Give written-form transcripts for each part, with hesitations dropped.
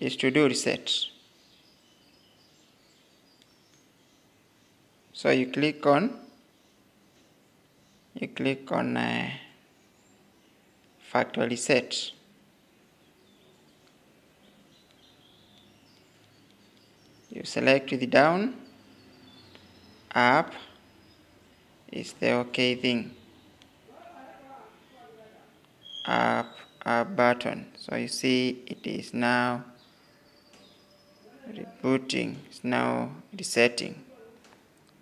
is to do reset. So you click on factory reset. You select the down, up is the OK thing, up button. So you see it is now rebooting, it's now resetting.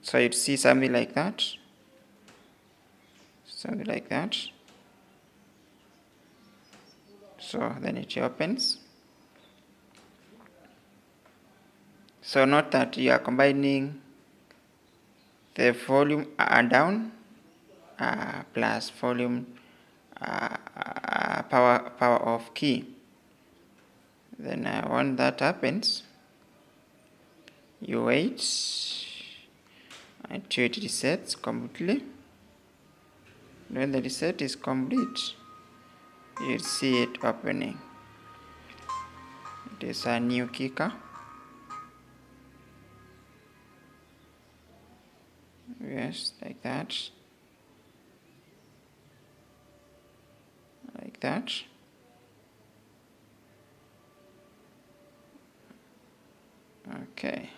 So you'd see something like that, so then it opens. So note that you are combining the volume down plus volume power off key. Then when that happens, you wait until it resets completely. When the reset is complete, you'll see it opening. It is a new Kika. Yes, like that. Like that. Okay.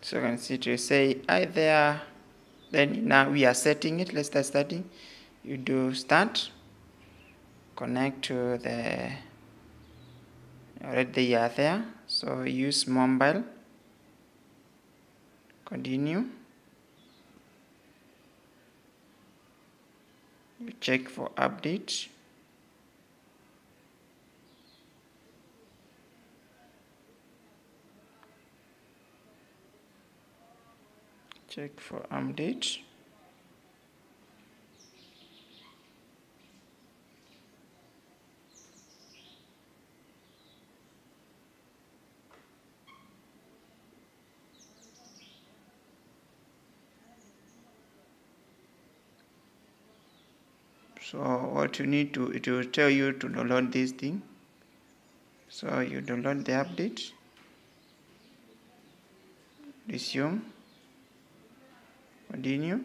So you can see to say hi there. Then now we are setting it. Let's start starting. You do start. Connect to the already are there. So use mobile. Continue. You check for update. Check for update. So what you need to, it will tell you to download this thing. So you download the update. Resume. Continue.